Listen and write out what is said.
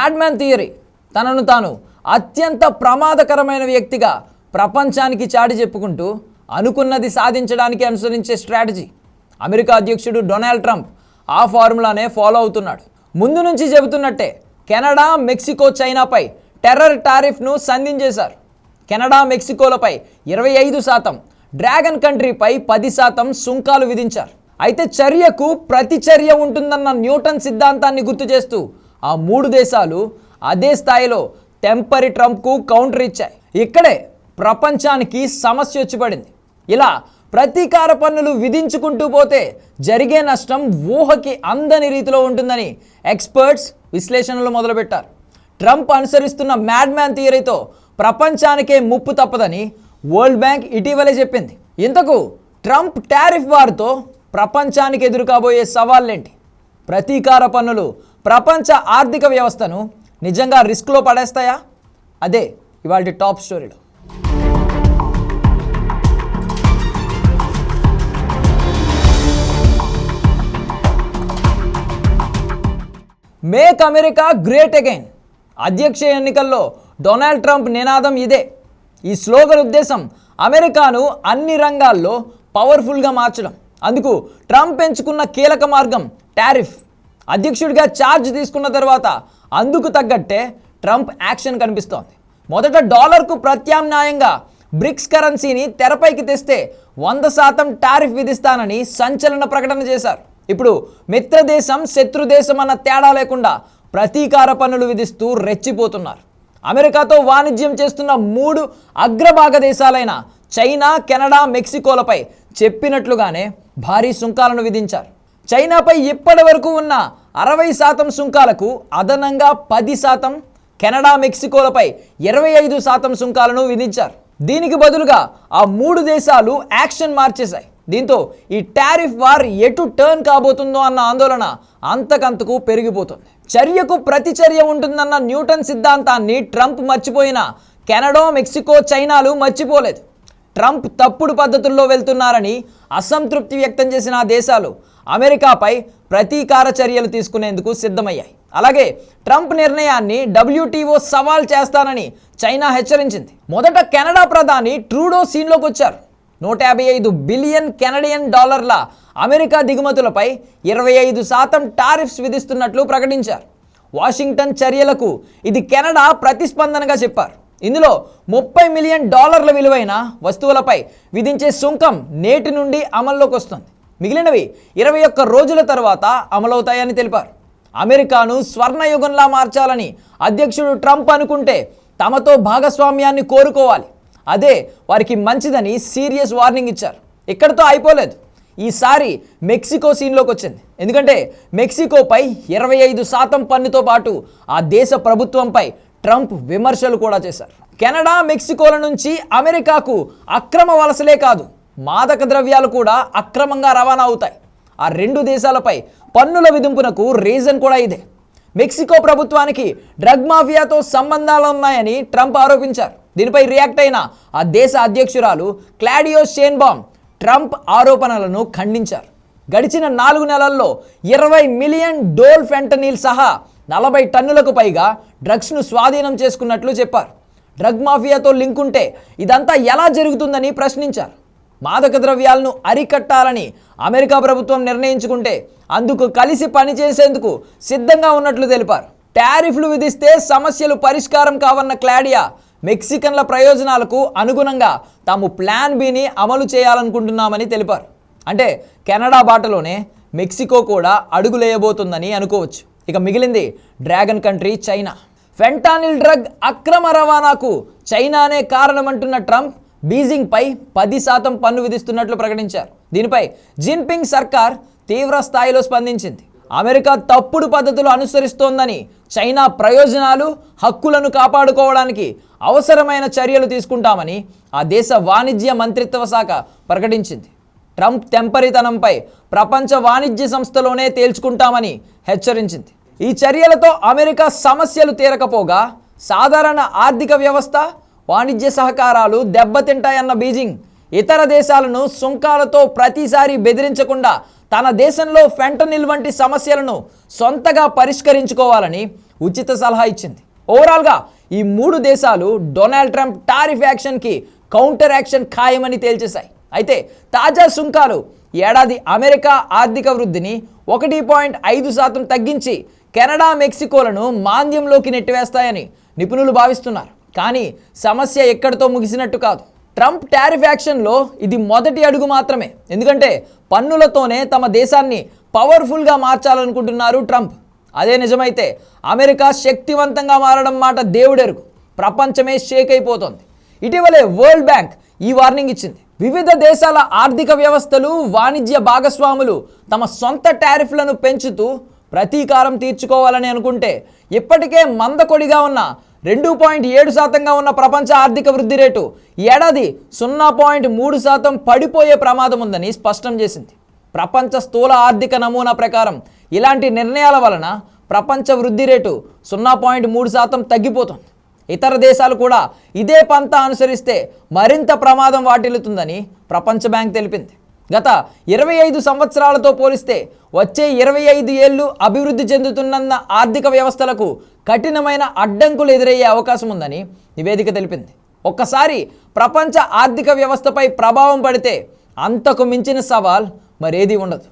Mad man theory తనను తాను అత్యంత ప్రమాదకరమైన వ్యక్తిగా ప్రపంచానికి చాటి చెప్పుకుంటూ అనుకున్నది సాధించడానికి అనుసరించే స్ట్రాటజీ. అమెరికా అధ్యక్షుడు డొనాల్డ్ ట్రంప్ ఆ ఫార్ములానే ఫాలో అవుతున్నాడు. ముందు నుంచి చెబుతున్నట్టే కెనడా, మెక్సికో, చైనాపై టెర్రర్ టారిఫ్ను సంధించేశారు. కెనడా, మెక్సికోలపై 25%, డ్రాగన్ కంట్రీపై 10% సుంకాలు విధించారు. అయితే చర్యకు ప్రతిచర్య ఉంటుందన్న న్యూటన్ సిద్ధాంతాన్ని గుర్తు చేస్తూ ఆ 3 దేశాలు అదే స్థాయిలో టెంపరీ ట్రంప్కు కౌంటర్ ఇచ్చాయి. ఇక్కడే ప్రపంచానికి సమస్య వచ్చి పడింది. ఇలా ప్రతీకార పన్నులు విధించుకుంటూ పోతే జరిగే నష్టం ఊహకి అందని రీతిలో ఉంటుందని ఎక్స్పర్ట్స్ విశ్లేషణలు మొదలుపెట్టారు. ట్రంప్ అనుసరిస్తున్న మ్యాడ్ మ్యాన్ థియరీతో ప్రపంచానికే ముప్పు తప్పదని వరల్డ్ బ్యాంక్ ఇటీవలే చెప్పింది. ఇంతకు ట్రంప్ టారిఫ్ వార్తో ప్రపంచానికి ఎదురు కాబోయే సవాళ్ళేంటి? ప్రతీకార పన్నులు ప్రపంచ ఆర్థిక వ్యవస్థను నిజంగా రిస్క్లో పడేస్తాయా? అదే ఇవాళ టాప్ స్టోరీలో. Make America great again. అధ్యక్ష ఎన్నికల్లో డొనాల్డ్ ట్రంప్ నినాదం ఇదే. ఈ స్లోగన్ ఉద్దేశం అమెరికాను అన్ని రంగాల్లో పవర్ఫుల్గా మార్చడం. అందుకు ట్రంప్ ఎంచుకున్న కీలక మార్గం టారిఫ్. అధ్యక్షుడిగా ఛార్జ్ తీసుకున్న తర్వాత అందుకు తగ్గట్టే ట్రంప్ యాక్షన్ కనిపిస్తోంది. మొదట డాలర్కు ప్రత్యామ్నాయంగా బ్రిక్స్ కరెన్సీని తెరపైకి తెస్తే 100% టారిఫ్ విధిస్తానని సంచలన ప్రకటన చేశారు. ఇప్పుడు మిత్రదేశం, శత్రుదేశం అన్న తేడా లేకుండా ప్రతీకార పన్నులు విధిస్తూ రెచ్చిపోతున్నారు. అమెరికాతో వాణిజ్యం చేస్తున్న 3 అగ్రభాగ దేశాలైన చైనా, కెనడా, మెక్సికోలపై చెప్పినట్లుగానే భారీ సుంకాలను విధించారు. చైనాపై ఇప్పటి వరకు ఉన్న 60% సుంకాలకు అదనంగా 10%, కెనడా, మెక్సికోలపై 25% సుంకాలను విధించారు. దీనికి బదులుగా ఆ 3 దేశాలు యాక్షన్ మార్చేశాయి. దీంతో ఈ టారిఫ్ వార్ ఎటు టర్న్ కాబోతుందో అన్న ఆందోళన అంతకంతకు పెరిగిపోతుంది. చర్యకు ప్రతిచర్య ఉంటుందన్న న్యూటన్ సిద్ధాంతాన్ని ట్రంప్ మర్చిపోయినా కెనడా, మెక్సికో, చైనాలు మర్చిపోలేదు. ట్రంప్ తప్పుడు పద్ధతుల్లో వెళ్తున్నారని అసంతృప్తి వ్యక్తం చేసిన ఆ దేశాలు అమెరికాపై ప్రతీకార చర్యలు తీసుకునేందుకు సిద్ధమయ్యాయి. అలాగే ట్రంప్ నిర్ణయాన్ని WTO సవాల్ చేస్తానని చైనా హెచ్చరించింది. మొదట కెనడా ప్రధాని ట్రూడో సీన్లోకి వచ్చారు. 155 బిలియన్ కెనడియన్ డాలర్ల అమెరికా దిగుమతులపై 25% టారిఫ్స్ విధిస్తున్నట్లు ప్రకటించారు. వాషింగ్టన్ చర్యలకు ఇది కెనడా ప్రతిస్పందనగా చెప్పారు. ఇందులో $30 మిలియన్ విలువైన వస్తువులపై విధించే సుంకం నేటి నుండి అమల్లోకి వస్తుంది. మిగిలినవి 21 రోజుల తర్వాత అమలవుతాయని తెలిపారు. అమెరికాను స్వర్ణయుగంలా మార్చాలని అధ్యక్షుడు ట్రంప్ అనుకుంటే తమతో భాగస్వామ్యాన్ని కోరుకోవాలి. అదే వారికి మంచిదని సీరియస్ వార్నింగ్ ఇచ్చారు. ఇక్కడితో అయిపోలేదు. ఈసారి మెక్సికో సీన్లోకి వచ్చింది. ఎందుకంటే మెక్సికోపై 25% పన్నుతో పాటు ఆ దేశ ప్రభుత్వంపై ట్రంప్ విమర్శలు కూడా చేశారు. కెనడా, మెక్సికోల నుంచి అమెరికాకు అక్రమ వలసలే కాదు, మాదక ద్రవ్యాలు కూడా అక్రమంగా రవాణా అవుతాయి. ఆ 2 దేశాలపై పన్నుల విధింపునకు రీజన్ కూడా ఇదే. మెక్సికో ప్రభుత్వానికి డ్రగ్ మాఫియాతో సంబంధాలు ఉన్నాయని ట్రంప్ ఆరోపించారు. దీనిపై రియాక్ట్ అయిన ఆ దేశ అధ్యక్షురాలు క్లాడియో షేన్బామ్ ట్రంప్ ఆరోపణలను ఖండించారు. గడిచిన 4 నెలల్లో 20 మిలియన్ డోల్ ఫెంటనిల్ సహా 40 టన్నులకు పైగా డ్రగ్స్ను స్వాధీనం చేసుకున్నట్లు చెప్పారు. డ్రగ్ మాఫియాతో లింక్ ఉంటే ఇదంతా ఎలా జరుగుతుందని ప్రశ్నించారు. మాదక ద్రవ్యాలను అరికట్టాలని అమెరికా ప్రభుత్వం నిర్ణయించుకుంటే అందుకు కలిసి పనిచేసేందుకు సిద్ధంగా ఉన్నట్లు తెలిపారు. టారిఫ్లు విధిస్తే సమస్యలు పరిష్కారం కావన్న క్లాడియా మెక్సికన్ల ప్రయోజనాలకు అనుగుణంగా తాము ప్లాన్ బిని అమలు చేయాలనుకుంటున్నామని తెలిపారు. అంటే కెనడా బాటలోనే మెక్సికో కూడా అడుగులేయబోతుందని అనుకోవచ్చు. ఇక మిగిలింది dragon country China. Fentanyl drug అక్రమ రవాణాకు చైనానే కారణమంటున్న ట్రంప్ బీజింగ్పై 10% పన్ను విధిస్తున్నట్లు ప్రకటించారు. దీనిపై జిన్పింగ్ సర్కార్ తీవ్ర స్థాయిలో స్పందించింది. అమెరికా తప్పుడు పద్ధతులు అనుసరిస్తోందని, చైనా ప్రయోజనాలు, హక్కులను కాపాడుకోవడానికి అవసరమైన చర్యలు తీసుకుంటామని ఆ దేశ వాణిజ్య మంత్రిత్వ శాఖ ప్రకటించింది. ట్రంప్ తెంపరితనంపై ప్రపంచ వాణిజ్య సంస్థలోనే తేల్చుకుంటామని హెచ్చరించింది. ఈ చర్యలతో అమెరికా సమస్యలు తీరకపోగా సాధారణ ఆర్థిక వ్యవస్థ, వాణిజ్య సహకారాలు దెబ్బతింటాయన్న బీజింగ్ ఇతర దేశాలను సుంకాలతో ప్రతిసారి బెదిరించకుండా తన దేశంలో ఫెంటనిల్ వంటి సమస్యలను సొంతగా పరిష్కరించుకోవాలని ఉచిత సలహా ఇచ్చింది. ఓవరాల్గా ఈ 3 దేశాలు డొనాల్డ్ ట్రంప్ టారిఫ్ యాక్షన్కి కౌంటర్ యాక్షన్ ఖాయమని తేల్చేశాయి. అయితే తాజా సుంకాలు ఏడాది అమెరికా ఆర్థిక వృద్ధిని 1.5% తగ్గించి కెనడా, మెక్సికోలను మాంద్యంలోకి నెట్టివేస్తాయని నిపుణులు భావిస్తున్నారు. కానీ సమస్య ఎక్కడితో ముగిసినట్టు కాదు. ట్రంప్ టారిఫ్ యాక్షన్లో ఇది మొదటి అడుగు మాత్రమే. ఎందుకంటే పన్నులతోనే తమ దేశాన్ని పవర్ఫుల్గా మార్చాలనుకుంటున్నారు ట్రంప్. అదే నిజమైతే అమెరికా శక్తివంతంగా మారడం మాట దేవుడెరుగు. ప్రపంచమే షేక్ అయిపోతుంది. ఇటీవలే వరల్డ్ బ్యాంక్ ఈ వార్నింగ్ ఇచ్చింది. వివిధ దేశాల ఆర్థిక వ్యవస్థలు, వాణిజ్య భాగస్వాములు తమ సొంత టారిఫ్లను పెంచుతూ ప్రతీకారం తీర్చుకోవాలని అనుకుంటే ఇప్పటికే మందకొడిగా ఉన్న 2.7% ఉన్న ప్రపంచ ఆర్థిక వృద్ధి రేటు ఏడాది 0.3% పడిపోయే ప్రమాదం ఉందని స్పష్టం చేసింది. ప్రపంచ స్థూల ఆర్థిక నమూనా ప్రకారం ఇలాంటి నిర్ణయాల వలన ప్రపంచ వృద్ధి రేటు 0.3% తగ్గిపోతుంది. ఇతర దేశాలు కూడా ఇదే పంతా అనుసరిస్తే మరింత ప్రమాదం వాటిల్లుతుందని ప్రపంచ బ్యాంక్ తెలిపింది. గత 25 సంవత్సరాలతో పోలిస్తే వచ్చే 25 ఏళ్ళు అభివృద్ధి చెందుతున్న ఆర్థిక వ్యవస్థలకు కఠినమైన అడ్డంకులు ఎదురయ్యే అవకాశం ఉందని నివేదిక తెలిపింది. ఒక్కసారి ప్రపంచ ఆర్థిక వ్యవస్థపై ప్రభావం పడితే అంతకు మించిన సవాల్ మరేదీ ఉండదు.